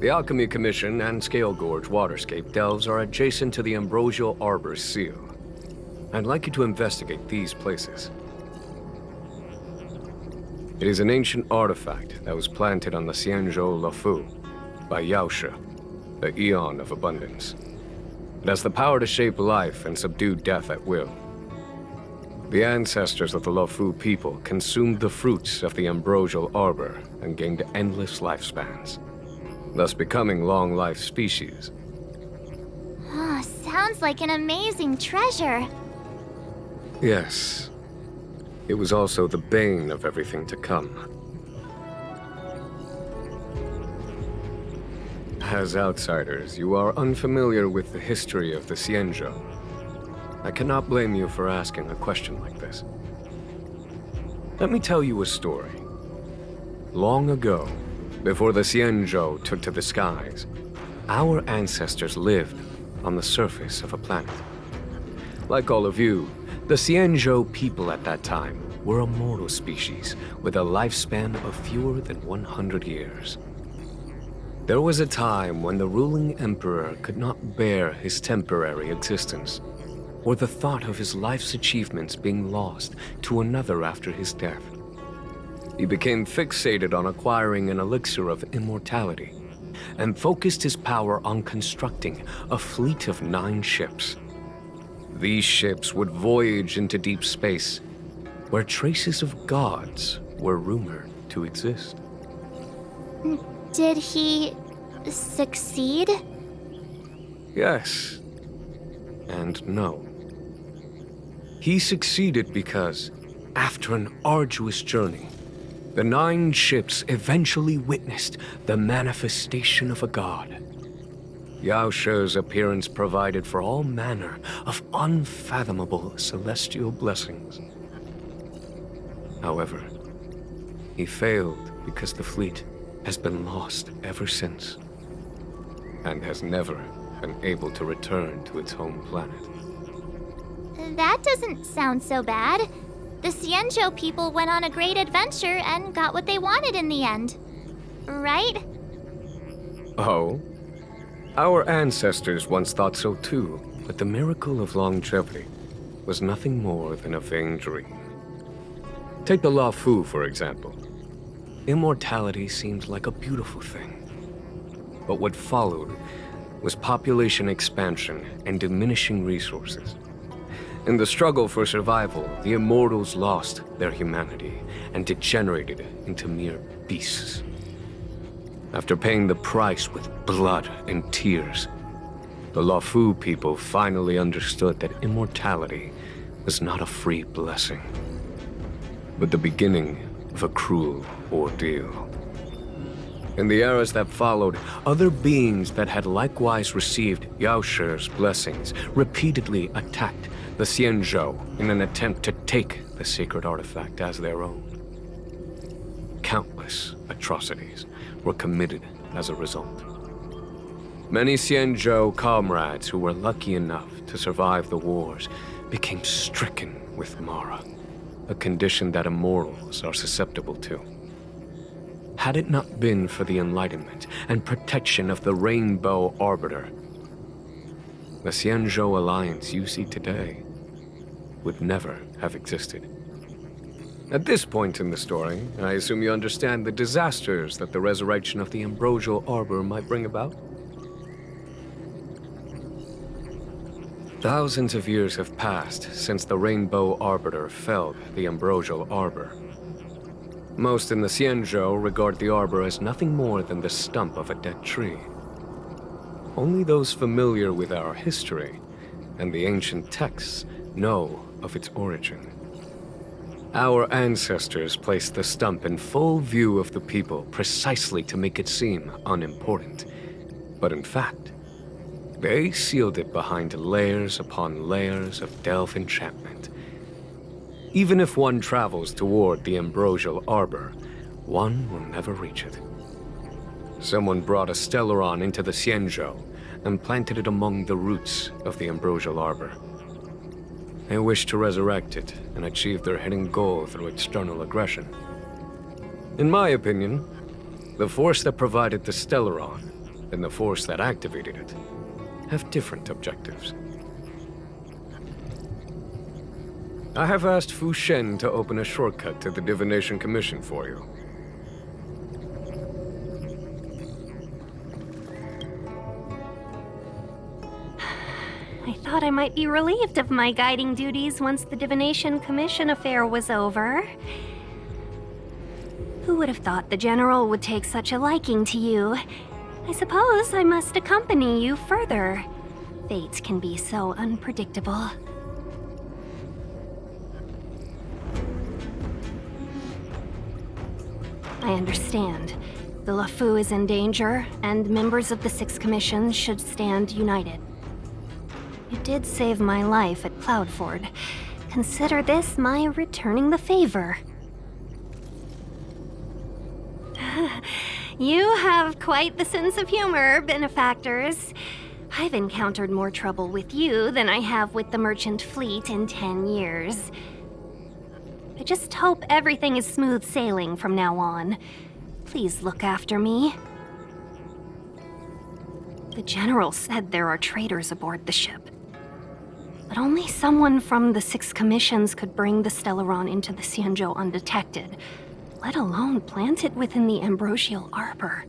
The Alchemy Commission and Scale Gorge waterscape delves are adjacent to the Ambrosial Arbor's seal. I'd like you to investigate these places. It is an ancient artifact that was planted on the Xianzhou Luofu by Yaoshe, the Eon of Abundance. It has the power to shape life and subdue death at will. The ancestors of the Luofu people consumed the fruits of the Ambrosial Arbor and gained endless lifespans, thus becoming long-life species. Oh, sounds like an amazing treasure. Yes. It was also the bane of everything to come. As outsiders, you are unfamiliar with the history of the Xianzhou. I cannot blame you for asking a question like this. Let me tell you a story. Long ago, before the Xianzhou took to the skies, our ancestors lived on the surface of a planet. Like all of you, the Xianzhou people at that time were a mortal species with a lifespan of fewer than 100 years. There was a time when the ruling emperor could not bear his temporary existence, or the thought of his life's achievements being lost to another after his death. He became fixated on acquiring an elixir of immortality, and focused his power on constructing a fleet of 9 ships. These ships would voyage into deep space, where traces of gods were rumored to exist. Did he succeed? Yes, and no. He succeeded because, after an arduous journey, the 9 ships eventually witnessed the manifestation of a god. Yaoshe's appearance provided for all manner of unfathomable celestial blessings. However, he failed because the fleet has been lost ever since, and has never been able to return to its home planet. That doesn't sound so bad. The Xianzhou people went on a great adventure and got what they wanted in the end. Right? Oh? Our ancestors once thought so too, but the miracle of longevity was nothing more than a vain dream. Take the Luofu, for example. Immortality seemed like a beautiful thing. But what followed was population expansion and diminishing resources. In the struggle for survival, the immortals lost their humanity and degenerated into mere beasts. After paying the price with blood and tears, the Luofu people finally understood that immortality was not a free blessing, but the beginning of a cruel ordeal. In the eras that followed, other beings that had likewise received Yaoshe's blessings repeatedly attacked the Xianzhou in an attempt to take the sacred artifact as their own. Countless atrocities were committed as a result. Many Xianzhou comrades who were lucky enough to survive the wars became stricken with Mara, a condition that immortals are susceptible to. Had it not been for the enlightenment and protection of the Rainbow Arbiter, the Xianzhou alliance you see today would never have existed. At this point in the story, I assume you understand the disasters that the resurrection of the Ambrosial Arbor might bring about? Thousands of years have passed since the Rainbow Arbiter felled the Ambrosial Arbor. Most in the Xianzhou regard the arbor as nothing more than the stump of a dead tree. Only those familiar with our history and the ancient texts know of its origin. Our ancestors placed the stump in full view of the people precisely to make it seem unimportant. But in fact, they sealed it behind layers upon layers of delve enchantment. Even if one travels toward the Ambrosial Arbor, one will never reach it. Someone brought a Stellaron into the Xianzhou and planted it among the roots of the Ambrosial Arbor. They wish to resurrect it and achieve their hidden goal through external aggression. In my opinion, the force that provided the Stellaron and the force that activated it have different objectives. I have asked Fu Shen to open a shortcut to the Divination Commission for you. I thought I might be relieved of my guiding duties once the Divination Commission affair was over. Who would have thought the General would take such a liking to you? I suppose I must accompany you further. Fate can be so unpredictable. I understand. The LeFou is in danger, and members of the Sixth Commission should stand united. You did save my life at Cloudford. Consider this my returning the favor. You have quite the sense of humor, benefactors. I've encountered more trouble with you than I have with the merchant fleet in 10 years. I just hope everything is smooth sailing from now on. Please look after me. The General said there are traitors aboard the ship. But only someone from the Six Commissions could bring the Stellaron into the Xianzhou undetected, let alone plant it within the Ambrosial Arbor.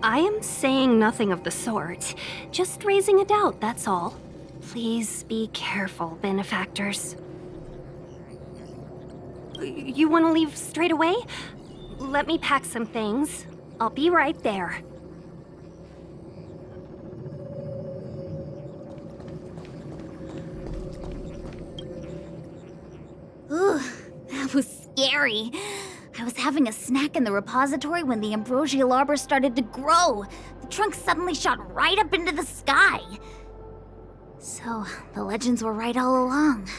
I am saying nothing of the sort, just raising a doubt, that's all. Please be careful, benefactors. You want to leave straight away? Let me pack some things. I'll be right there. Ooh, that was scary. I was having a snack in the repository when the Ambrosial Arbor started to grow. The trunk suddenly shot right up into the sky. So, the legends were right all along.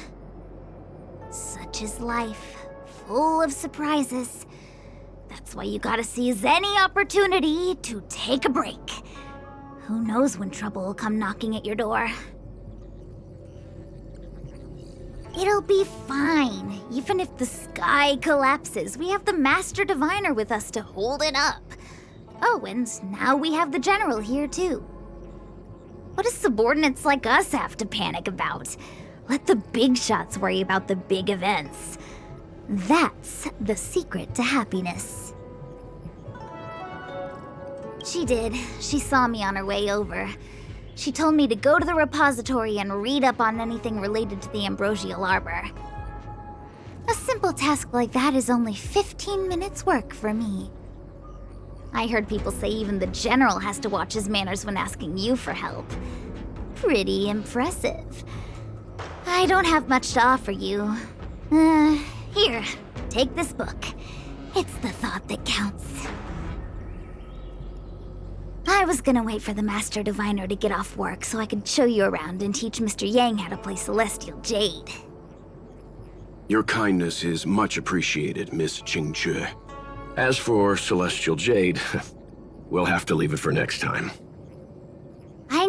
Such is life, full of surprises. That's why you gotta seize any opportunity to take a break. Who knows when trouble will come knocking at your door? It'll be fine. Even if the sky collapses, we have the Master Diviner with us to hold it up. Oh, and now we have the General here too. What do subordinates like us have to panic about? Let the big shots worry about the big events. That's the secret to happiness. She did. She saw me on her way over. She told me to go to the repository and read up on anything related to the Ambrosial Arbor. A simple task like that is only 15 minutes work for me. I heard people say even the General has to watch his manners when asking you for help. Pretty impressive. I don't have much to offer you. Here, take this book. It's the thought that counts. I was gonna wait for the Master Diviner to get off work so I could show you around and teach Mr. Yang how to play Celestial Jade. Your kindness is much appreciated, Miss Qingque. As for Celestial Jade, we'll have to leave it for next time. I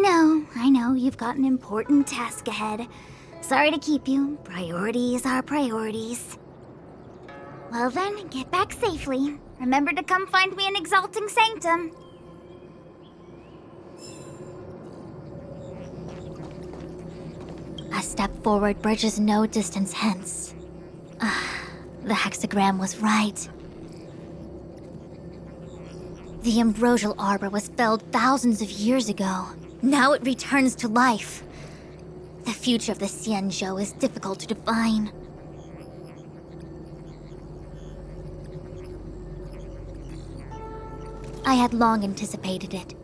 know, you've got an important task ahead. Sorry to keep you. Priorities are priorities. Well then, get back safely. Remember to come find me in Exalting Sanctum. A step forward bridges no distance hence. The hexagram was right. The Ambrosial Arbor was felled thousands of years ago. Now it returns to life. The future of the Xianzhou is difficult to define. I had long anticipated it.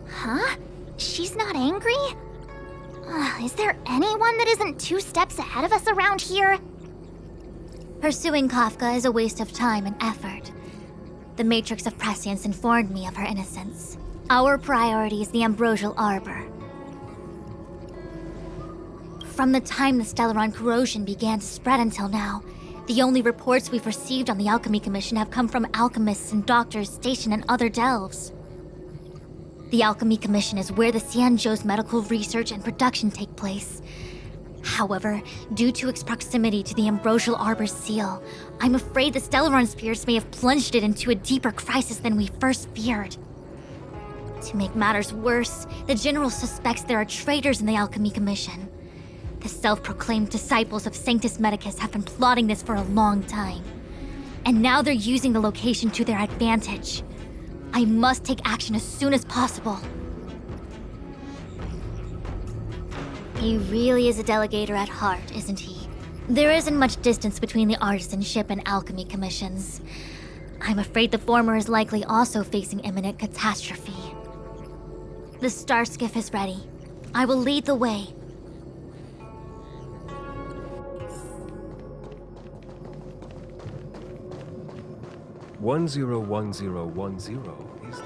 Huh? She's not angry? Is there anyone that isn't 2 steps ahead of us around here? Pursuing Kafka is a waste of time and effort. The Matrix of Prescience informed me of her innocence. Our priority is the Ambrosial Arbor. From the time the Stellaron corrosion began to spread until now, the only reports we've received on the Alchemy Commission have come from alchemists and doctors stationed in other delves. The Alchemy Commission is where the Xianzhou's medical research and production take place. However, due to its proximity to the Ambrosial Arbor's seal, I'm afraid the Stellaron spirits may have plunged it into a deeper crisis than we first feared. To make matters worse, the General suspects there are traitors in the Alchemy Commission. The self-proclaimed disciples of Sanctus Medicus have been plotting this for a long time. And now they're using the location to their advantage. I must take action as soon as possible. He really is a delegator at heart, isn't he? There isn't much distance between the artisanship and alchemy commissions. I'm afraid the former is likely also facing imminent catastrophe. The star skiff is ready. I will lead the way. One zero one zero one zero is the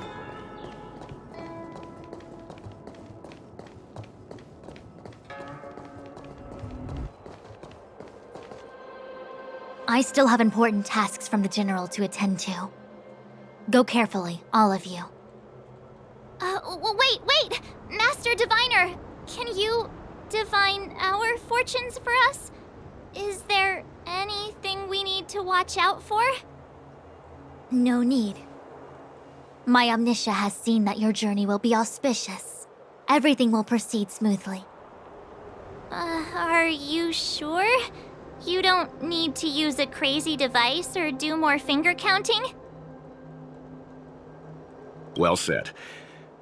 I still have important tasks from the General to attend to. Go carefully, all of you. Wait! Master Diviner! Can you divine our fortunes for us? Is there anything we need to watch out for? No need. My Omniscia has seen that your journey will be auspicious. Everything will proceed smoothly. Are you sure? You don't need to use a crazy device or do more finger counting? Well said.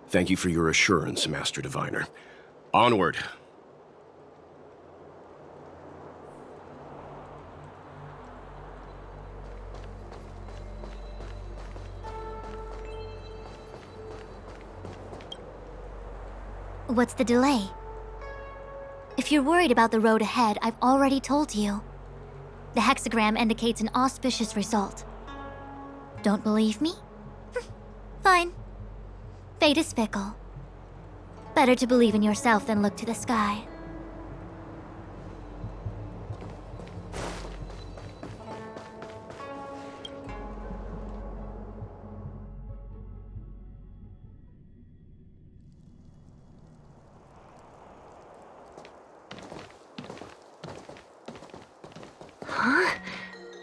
Thank you for your assurance, Master Diviner. Onward. What's the delay? If you're worried about the road ahead, I've already told you. The hexagram indicates an auspicious result. Don't believe me? Fine. Fate is fickle. Better to believe in yourself than look to the sky.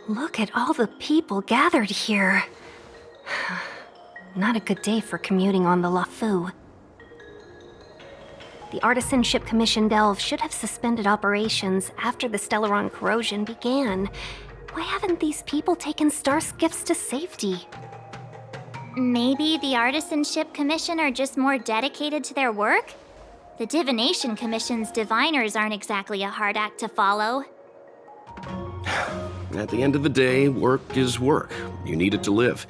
Look at all the people gathered here. Not a good day for commuting on the LaFu. The Artisanship Commission Delve should have suspended operations after the Stellaron corrosion began. Why haven't these people taken star skiffs to safety? Maybe the Artisanship Commission are just more dedicated to their work? The Divination Commission's diviners aren't exactly a hard act to follow. At the end of the day, work is work. You need it to live.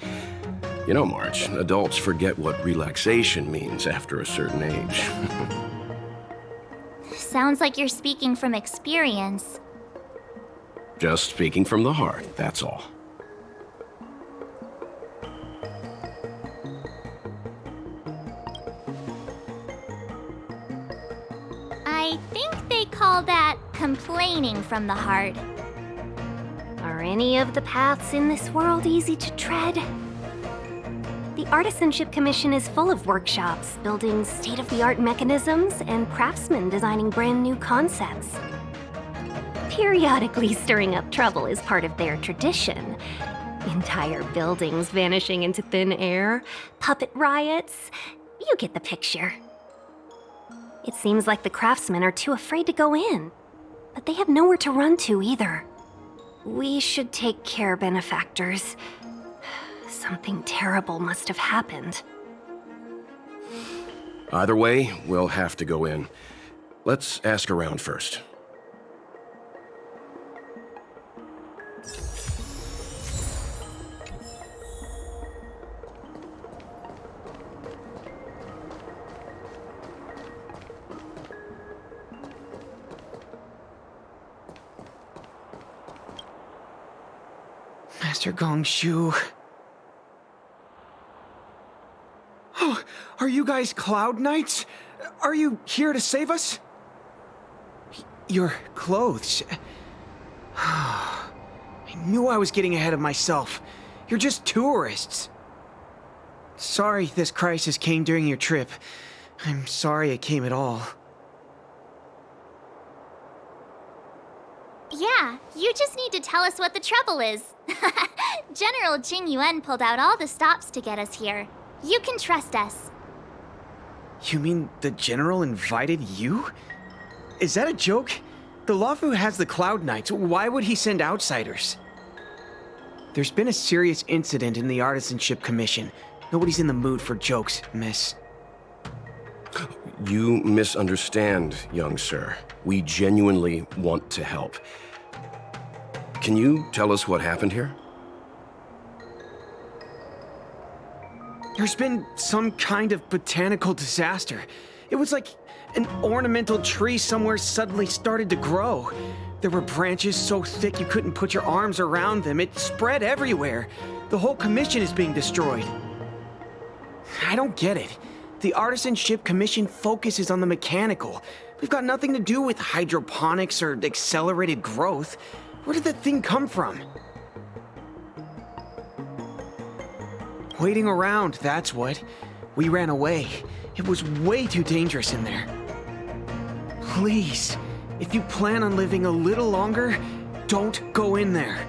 You know, March, adults forget what relaxation means after a certain age. Sounds like you're speaking from experience. Just speaking from the heart, that's all. I think they call that complaining from the heart. Are any of the paths in this world easy to tread? The Artisanship Commission is full of workshops, building state-of-the-art mechanisms, and craftsmen designing brand new concepts. Periodically stirring up trouble is part of their tradition. Entire buildings vanishing into thin air, puppet riots. You get the picture. It seems like the craftsmen are too afraid to go in, but they have nowhere to run to either. We should take care, benefactors. Something terrible must have happened. Either way, we'll have to go in. Let's ask around first. Master Gongshu. Oh, are you guys Cloud Knights? Are you here to save us? Your clothes. I knew I was getting ahead of myself. You're just tourists. Sorry this crisis came during your trip. I'm sorry it came at all. Yeah, you just need to tell us what the trouble is. General Jing Yuan pulled out all the stops to get us here. You can trust us. You mean the General invited you? Is that a joke? The Luofu has the Cloud Knights. Why would he send outsiders? There's been a serious incident in the Artisanship Commission. Nobody's in the mood for jokes, miss. You misunderstand, young sir. We genuinely want to help. Can you tell us what happened here? There's been some kind of botanical disaster. It was like an ornamental tree somewhere suddenly started to grow. There were branches so thick you couldn't put your arms around them. It spread everywhere. The whole commission is being destroyed. I don't get it. The Artisanship Commission focuses on the mechanical. We've got nothing to do with hydroponics or accelerated growth. Where did that thing come from? Waiting around, that's what. We ran away. It was way too dangerous in there. Please, if you plan on living a little longer, don't go in there.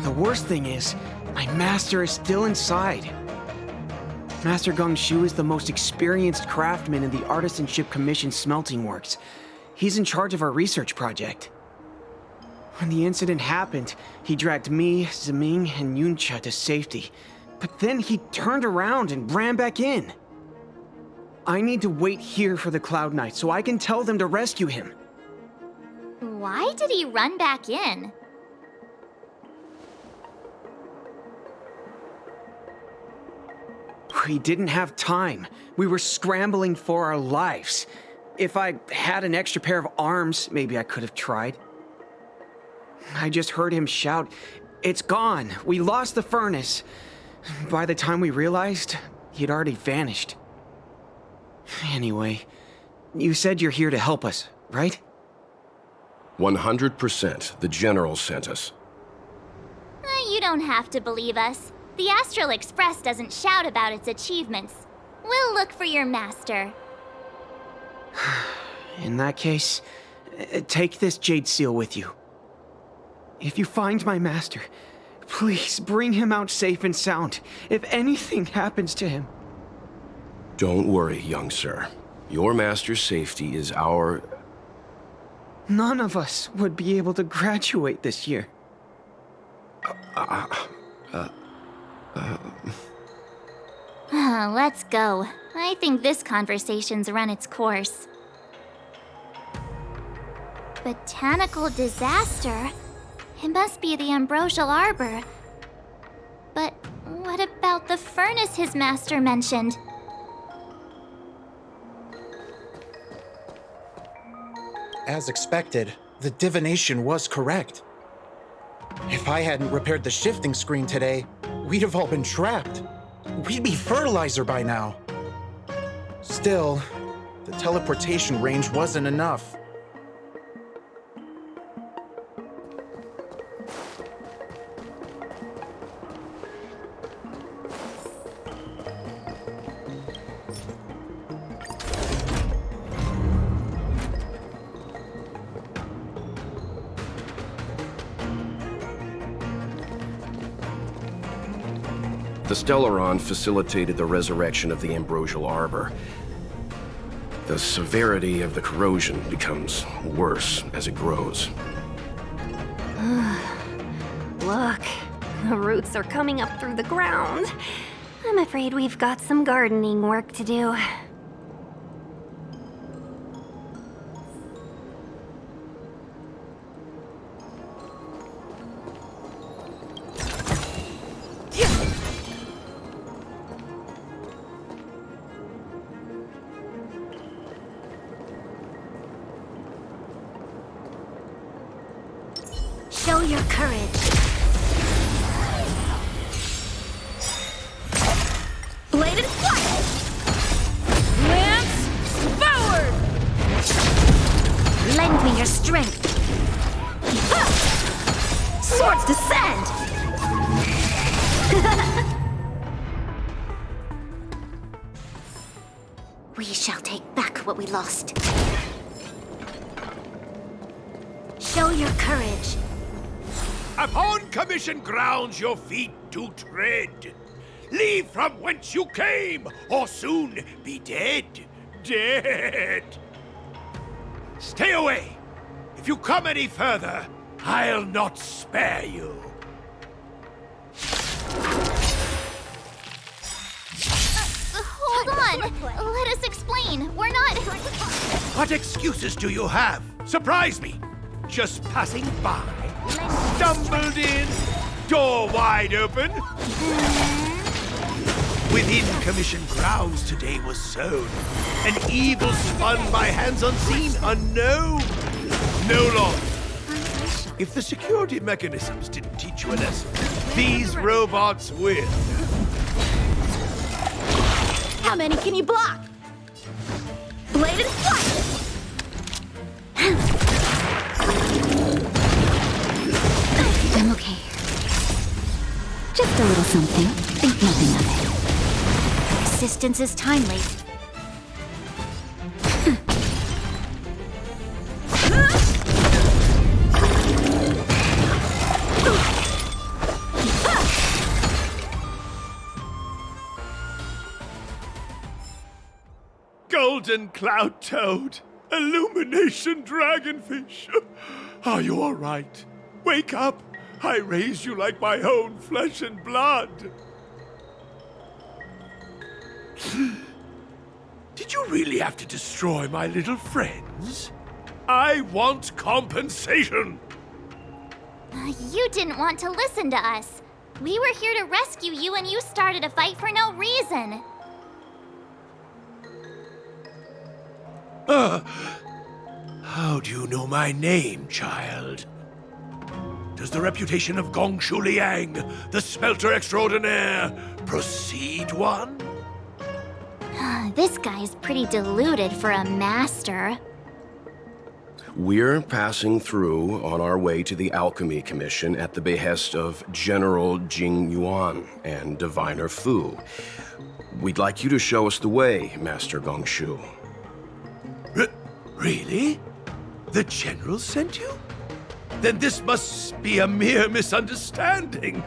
The worst thing is, my master is still inside. Master Gongshu is the most experienced craftsman in the Artisanship Commission smelting works. He's in charge of our research project. When the incident happened, he dragged me, Zeming, and Yuncha to safety. But then he turned around and ran back in. I need to wait here for the Cloud Knights so I can tell them to rescue him. Why did he run back in? We didn't have time. We were scrambling for our lives. If I had an extra pair of arms, maybe I could have tried. I just heard him shout, "It's gone! We lost the furnace!" By the time we realized, he'd already vanished. Anyway, you said you're here to help us, right? 100%. The General sent us. You don't have to believe us. The Astral Express doesn't shout about its achievements. We'll look for your master. In that case, take this jade seal with you. If you find my master, please bring him out safe and sound, if anything happens to him. Don't worry, young sir. Your master's safety is our... None of us would be able to graduate this year. Let's go. I think this conversation's run its course. Botanical disaster? It must be the Ambrosial Arbor. But what about the furnace his master mentioned? As expected, the divination was correct. If I hadn't repaired the shifting screen today, we'd have all been trapped. We'd be fertilizer by now. Still, the teleportation range wasn't enough. The Stellaron facilitated the resurrection of the Ambrosial Arbor. The severity of the corrosion becomes worse as it grows. Look, the roots are coming up through the ground. I'm afraid we've got some gardening work to do. Show your courage. Bladed flight! Lance forward! Lend me your strength. Swords descend! We shall take back what we lost. Show your courage. Upon commission grounds your feet do tread. Leave from whence you came, or soon be dead. Dead. Stay away. If you come any further, I'll not spare you. Hold on! Let us explain. We're not... What excuses do you have? Surprise me. Just passing by. Stumbled in. Door wide open. Within commission grounds today was sown. An evil spun by hands unseen, unknown. No longer. If the security mechanisms didn't teach you a lesson, these robots will. How many can you block? Bladed flight! I'm okay. Just a little something. Think nothing of it. Resistance is timely. Golden cloud toad, illumination dragonfish. Are you all right? Wake up. I raised you like my own flesh and blood. Did you really have to destroy my little friends? I want compensation. You didn't want to listen to us. We were here to rescue you and you started a fight for no reason. How do you know my name, child? Does the reputation of Gongshu Liang, the smelter extraordinaire, precede one? This guy's pretty deluded for a master. We're passing through on our way to the Alchemy Commission at the behest of General Jing Yuan and Diviner Fu. We'd like you to show us the way, Master Gongshu. Really? The General sent you? Then this must be a mere misunderstanding.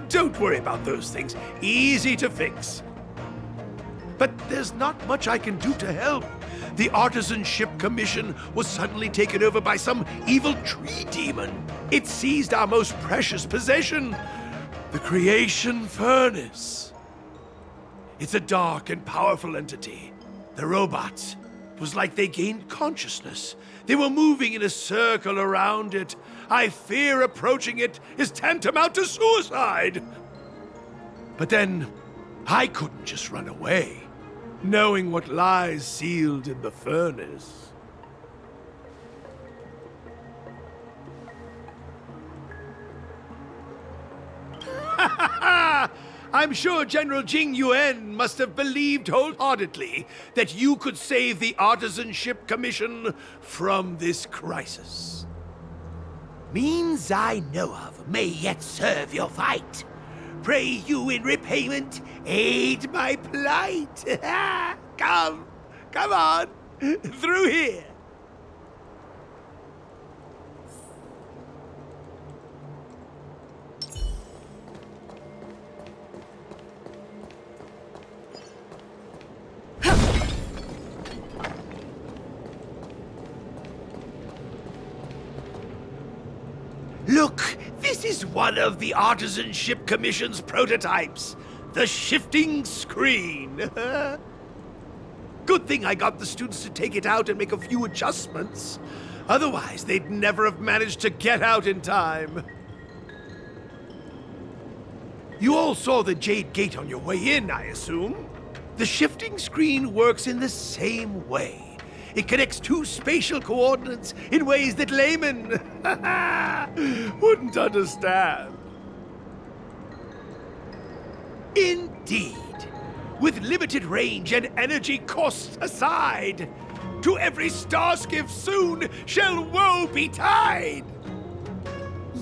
Don't worry about those things. Easy to fix. But there's not much I can do to help. The Artisanship Commission was suddenly taken over by some evil tree demon. It seized our most precious possession, the Creation Furnace. It's a dark and powerful entity. The robots, it was like they gained consciousness. They were moving in a circle around it. I fear approaching it is tantamount to suicide. But then, I couldn't just run away, knowing what lies sealed in the furnace. I'm sure General Jing Yuan must have believed wholeheartedly that you could save the Artisanship Commission from this crisis. Means I know of may yet serve your fight. Pray you in repayment aid my plight. Come on, through here. Look, this is one of the Artisanship Commission's prototypes. The shifting screen. Good thing I got the students to take it out and make a few adjustments. Otherwise, they'd never have managed to get out in time. You all saw the Jade Gate on your way in, I assume? The shifting screen works in the same way. It connects two spatial coordinates in ways that laymen wouldn't understand. Indeed. With limited range and energy costs aside, to every starskiff soon shall woe betide.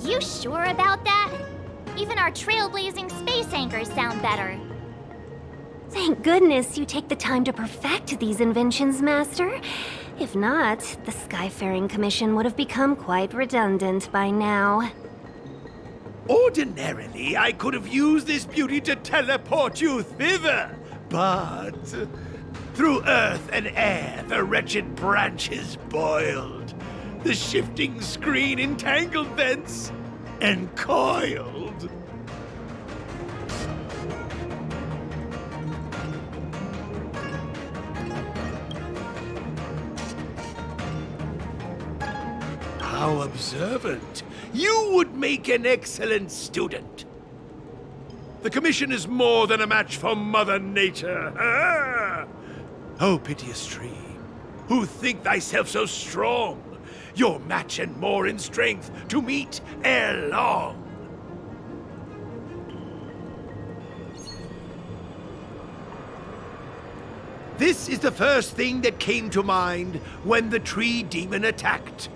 You sure about that? Even our trailblazing space anchors sound better. Thank goodness you take the time to perfect these inventions, Master. If not, the Skyfaring Commission would have become quite redundant by now. Ordinarily, I could have used this beauty to teleport you thither, but through earth and air, the wretched branches boiled. The shifting screen entangled thence and coiled. How observant. You would make an excellent student. The Commission is more than a match for Mother Nature. Ah! Oh, piteous tree, who think thyself so strong, your match and more in strength to meet ere long. This is the first thing that came to mind when the tree demon attacked.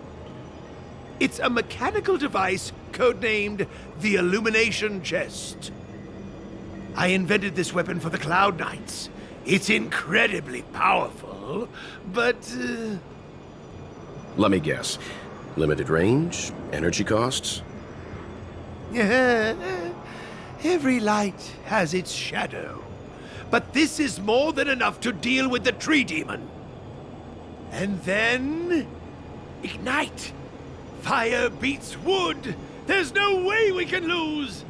It's a mechanical device codenamed the Illumination Chest. I invented this weapon for the Cloud Knights. It's incredibly powerful, but... Let me guess. Limited range? Energy costs? Every light has its shadow. But this is more than enough to deal with the tree demon. And then... ignite! Fire beats wood! There's no way we can lose!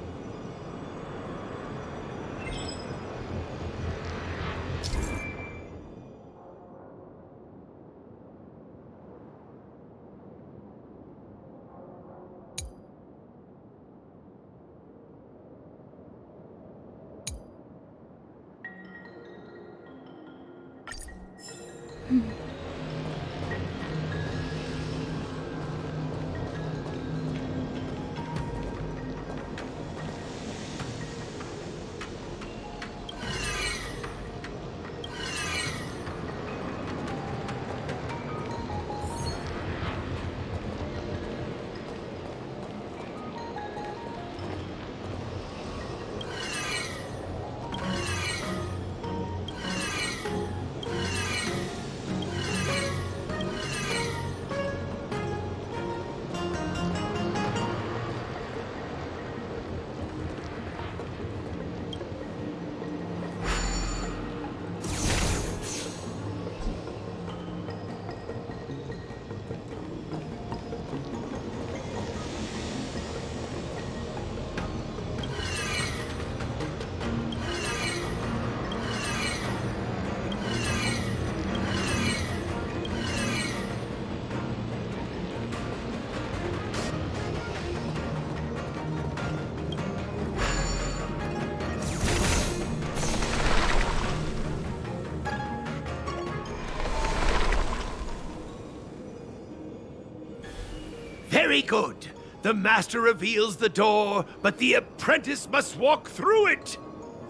Very good. The master reveals the door, but the apprentice must walk through it.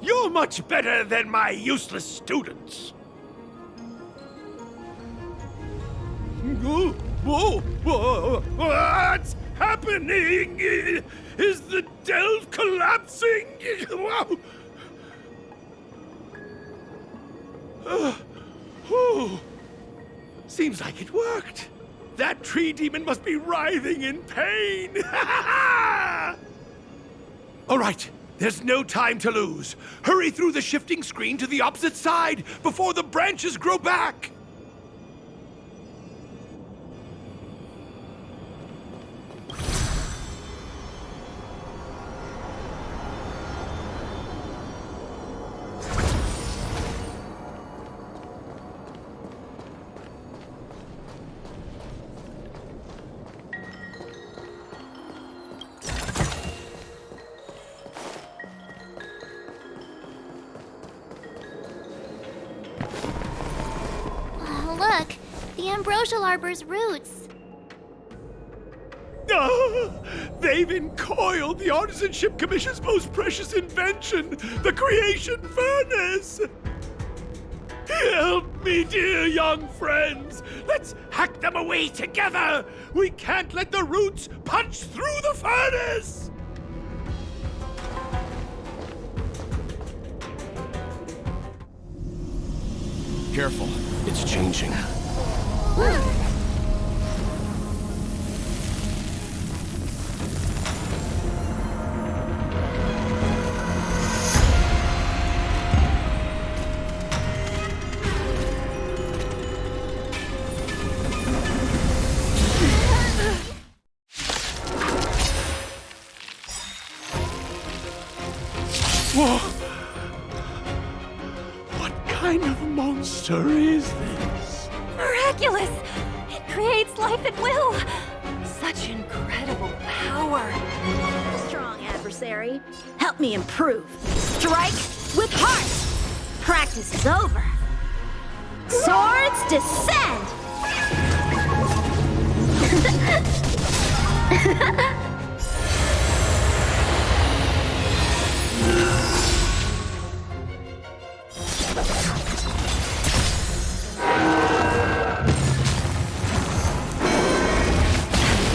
You're much better than my useless students. Whoa! What's happening? Is the delve collapsing? Seems like it worked. That tree demon must be writhing in pain. All right, there's no time to lose. Hurry through the shifting screen to the opposite side before the branches grow back. Look, the ambrosial arbor's roots. They've encoiled the Artisanship Commission's most precious invention, the Creation Furnace! Help me, dear young friends! Let's hack them away together! We can't let the roots punch through the furnace! Careful, it's changing. Whoa! What kind of monster is this? Miraculous! It creates life at will! Such incredible power! Strong adversary. Help me improve. Strike with heart. Practice is over. Swords descend!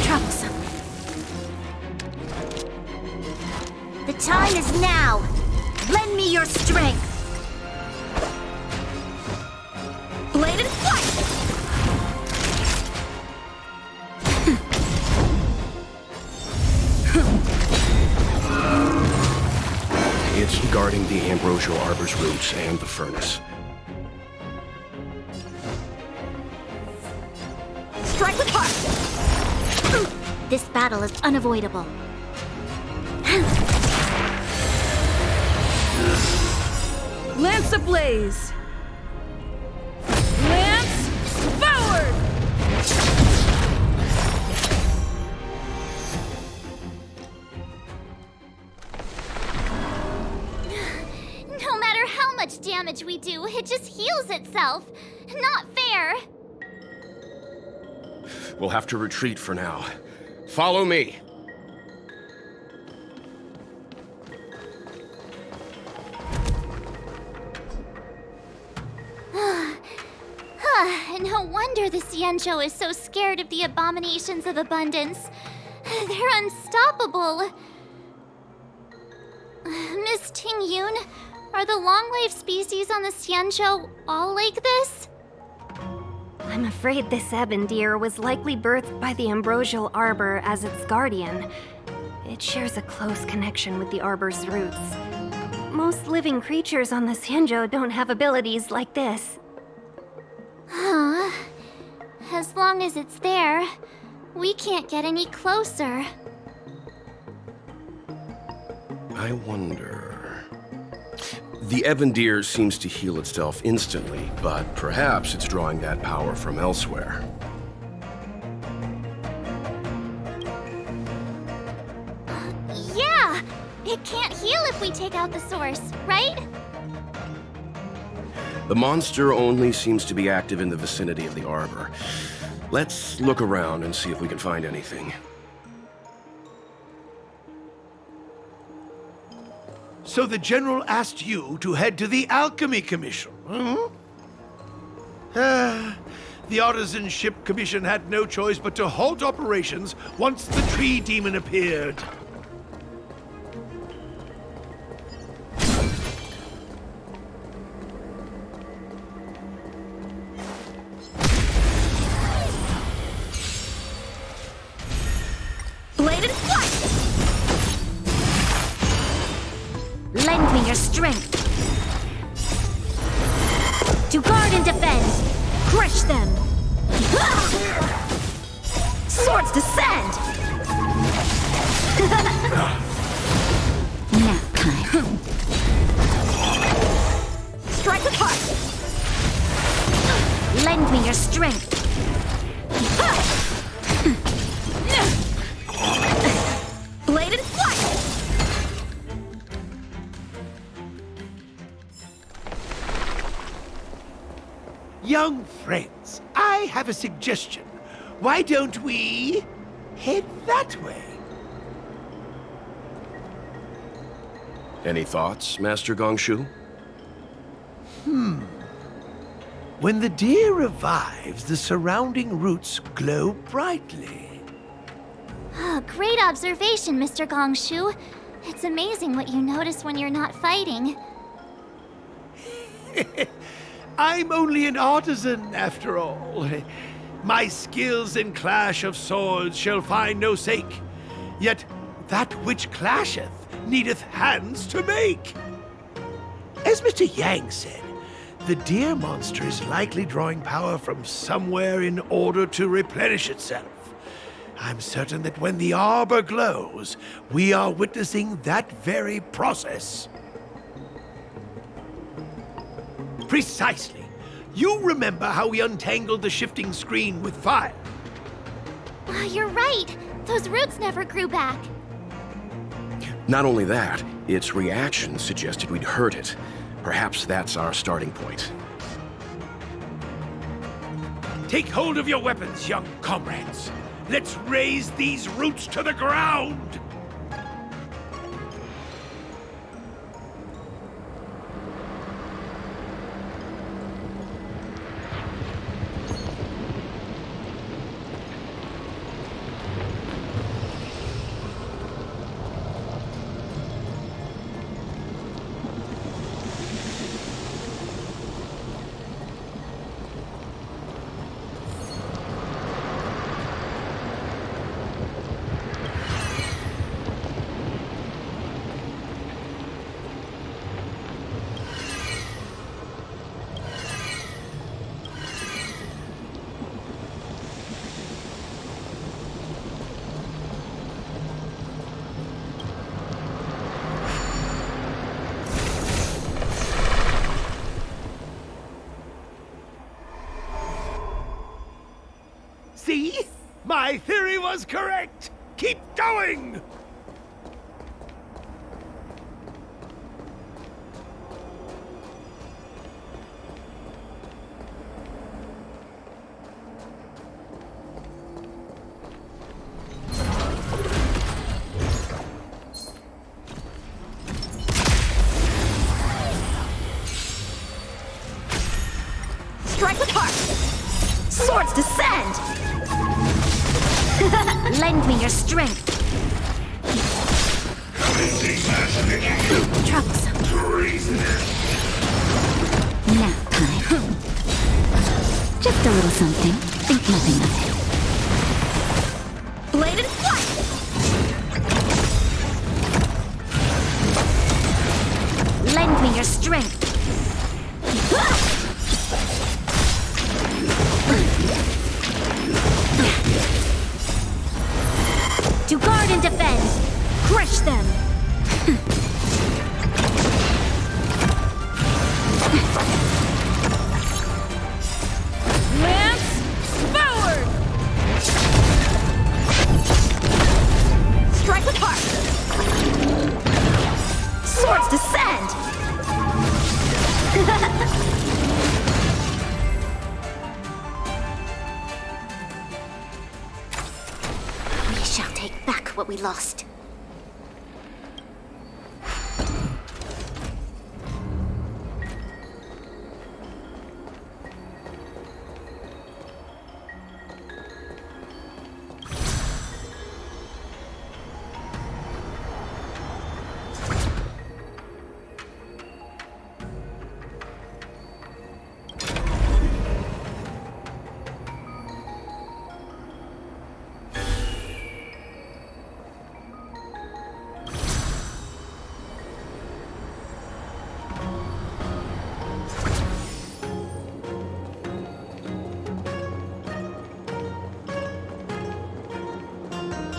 Troublesome. The time is now. Lend me your strength. Bladed flight! It's guarding the ambrosial arbor's roots and the furnace. Strike with heart! This battle is unavoidable. Lance ablaze! Lance forward! No matter how much damage we do, it just heals itself. Not fair. We'll have to retreat for now. Follow me. No wonder the Xianzhou is so scared of the abominations of abundance. They're unstoppable. Miss Ting Yun, are the long-lived species on the Xianzhou all like this? I'm afraid this ebon deer was likely birthed by the ambrosial arbor as its guardian. It shares a close connection with the arbor's roots. Most living creatures on the Xianzhou don't have abilities like this. Huh. As long as it's there, we can't get any closer. I wonder... The ebon deer seems to heal itself instantly, but perhaps it's drawing that power from elsewhere. Yeah! It can't heal if we take out the source, right? The monster only seems to be active in the vicinity of the arbor. Let's look around and see if we can find anything. So the General asked you to head to the Alchemy Commission, the Artisan Ship Commission had no choice but to halt operations once the tree demon appeared. Bladed flight! Lend me your strength. To guard and defend. Crush them. Swords descend! Nap time. Strike with heart. Lend me your strength. Bladed flight! Young friends, I have a suggestion. Why don't we head that way? Any thoughts, Master Gongshu? When the deer revives, the surrounding roots glow brightly. Great observation, Mr. Gongshu. It's amazing what you notice when you're not fighting. I'm only an artisan, after all. My skills in clash of swords shall find no sake. Yet that which clasheth needeth hands to make. As Mr. Yang said, the deer monster is likely drawing power from somewhere in order to replenish itself. I'm certain that when the arbor glows, we are witnessing that very process. Precisely. You remember how we untangled the shifting screen with fire? You're right. Those roots never grew back. Not only that, its reaction suggested we'd hurt it. Perhaps that's our starting point. Take hold of your weapons, young comrades. Let's raze these roots to the ground! See? My theory was correct! Keep going! Strike with heart! Swords descend! Lend me your strength. Troublesome. Nap time. Just a little something. Think nothing of it. Blade and flight! Lend me your strength. To guard and defend! Crush them! Lance forward! Strike with heart! Swords descend! We shall take back what we lost.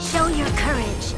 Show your courage.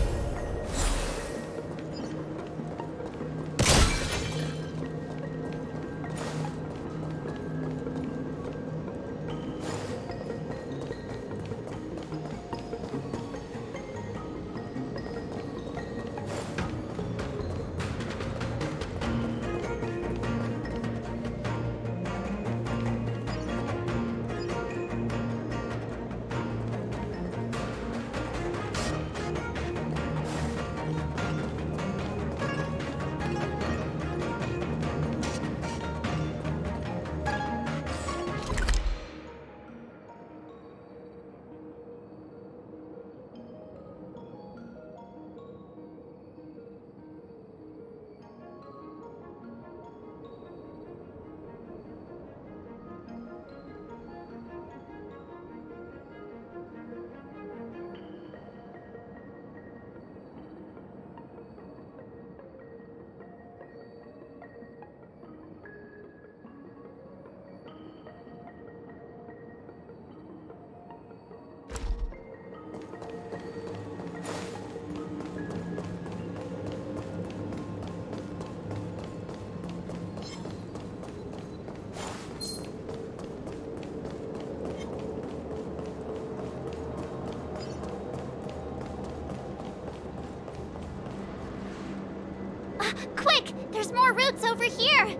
more roots over here.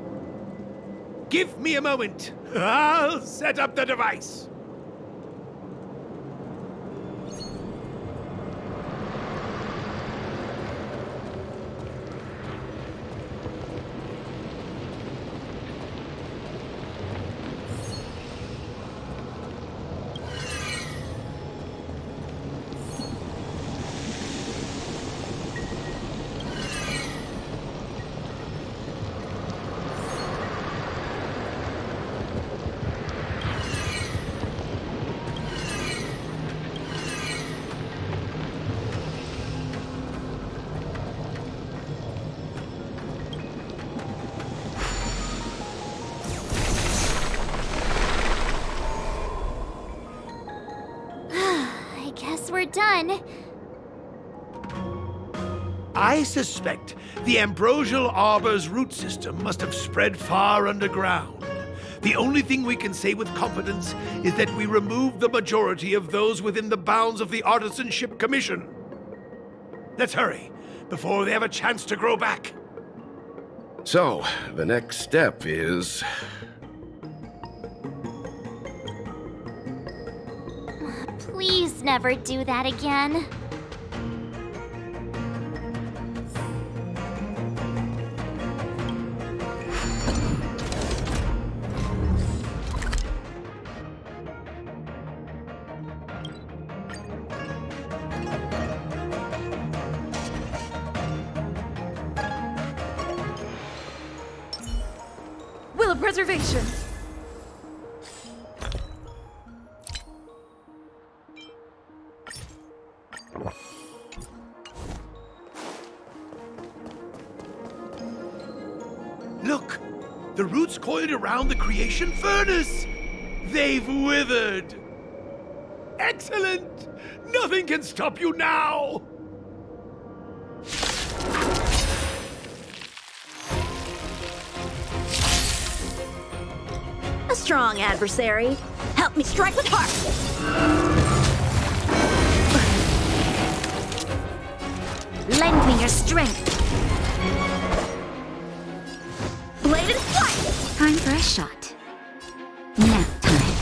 Give me a moment. I'll set up the device. I guess we're done. I suspect the Ambrosial Arbor's root system must have spread far underground. The only thing we can say with confidence is that we removed the majority of those within the bounds of the Artisanship Commission. Let's hurry, before they have a chance to grow back. So, the next step is... Please never do that again. Will of preservation. Look! The roots coiled around the creation furnace! They've withered! Excellent! Nothing can stop you now! A strong adversary. Help me strike with heart. Lend me your strength. Blade and flight! Time for a shot. Nap time.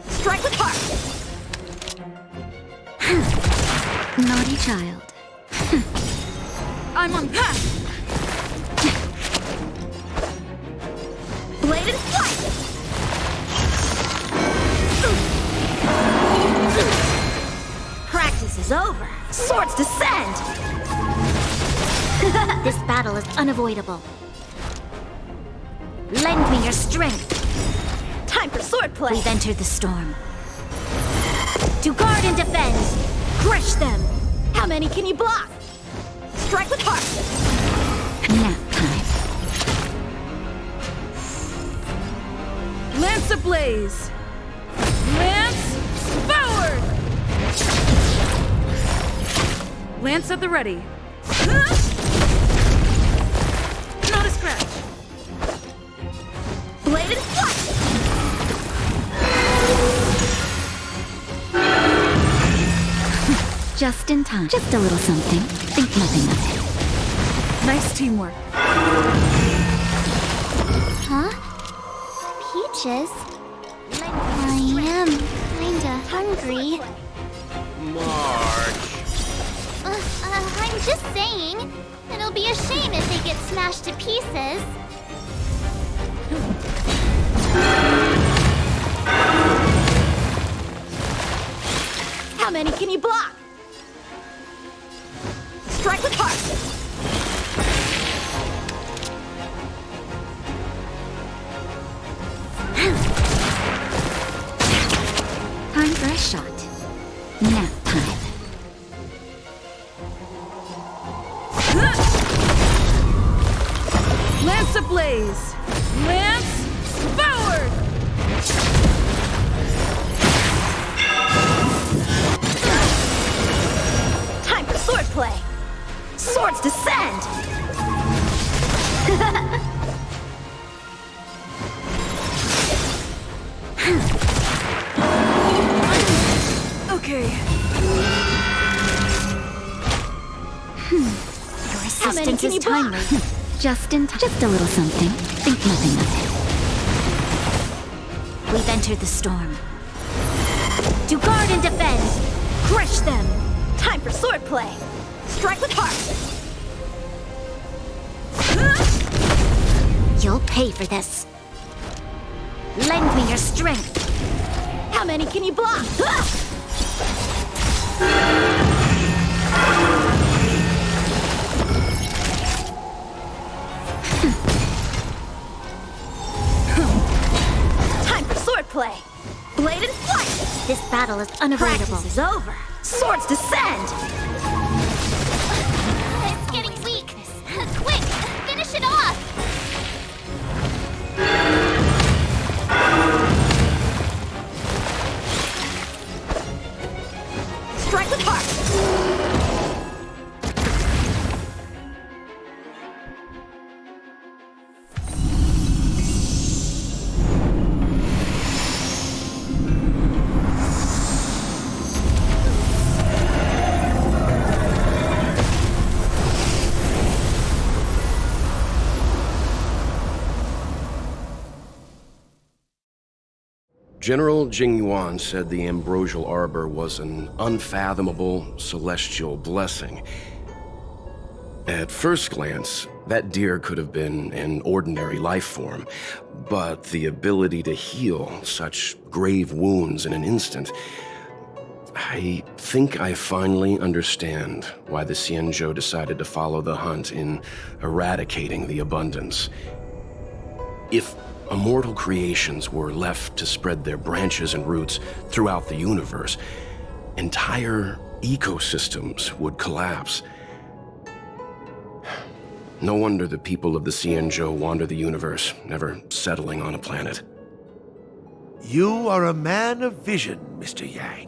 Strike with heart! Naughty child. I'm on path. Blade and flight! Practice is over. Swords descend! This battle is unavoidable. Lend me your strength. Time for swordplay. We've entered the storm. To guard and defend. Crush them. How many can you block? Strike with heart. Nap time. Lance ablaze. Lance forward. Lance at the ready. Not a scratch. Blade and flight. Just in time. Just a little something. Think nothing of it. Nice teamwork. Huh? Peaches? I am kinda hungry. March. I'm just saying. It'll be a shame if they get smashed to pieces. How many can you block? Strike with heart. Time for a shot. Nap time. Lance ablaze. Lance forward. Time for swordplay. Swords descend. Resistance can is you block? timely. Just in time. Just a little something. Think nothing of We've entered the storm. To guard and defend! Crush them! Time for swordplay! Strike with heart! You'll pay for this. Lend me your strength. How many can you block? Time for swordplay! Blade and flight! This battle is unavoidable. Practice is over! Swords descend! It's getting weak. Quick, finish it off. Strike with heart! General Jing Yuan said the ambrosial arbor was an unfathomable celestial blessing. At first glance, that deer could have been an ordinary life form, but the ability to heal such grave wounds in an instant... I think I finally understand why the Xianzhou decided to follow the hunt in eradicating the abundance. If immortal creations were left to spread their branches and roots throughout the universe, entire ecosystems would collapse. No wonder the people of the Xianzhou wander the universe, never settling on a planet. You are a man of vision, Mr. Yang.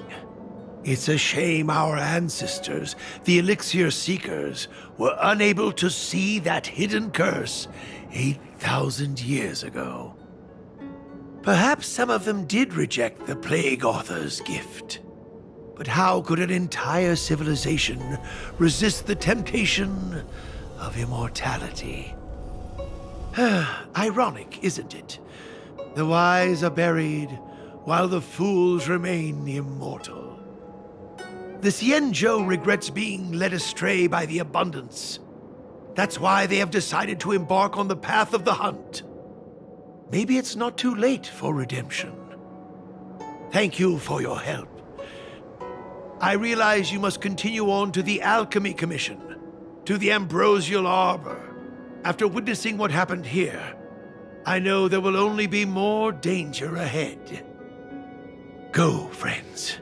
It's a shame our ancestors, the Elixir Seekers, were unable to see that hidden curse 8,000 years ago. Perhaps some of them did reject the Plague Author's gift. But how could an entire civilization resist the temptation of immortality? Ironic, isn't it? The wise are buried, while the fools remain immortal. The Xianzhou regrets being led astray by the abundance. That's why they have decided to embark on the path of the hunt. Maybe it's not too late for redemption. Thank you for your help. I realize you must continue on to the Alchemy Commission, to the Ambrosial Arbor. After witnessing what happened here, I know there will only be more danger ahead. Go, friends,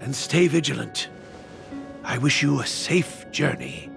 and stay vigilant. I wish you a safe journey.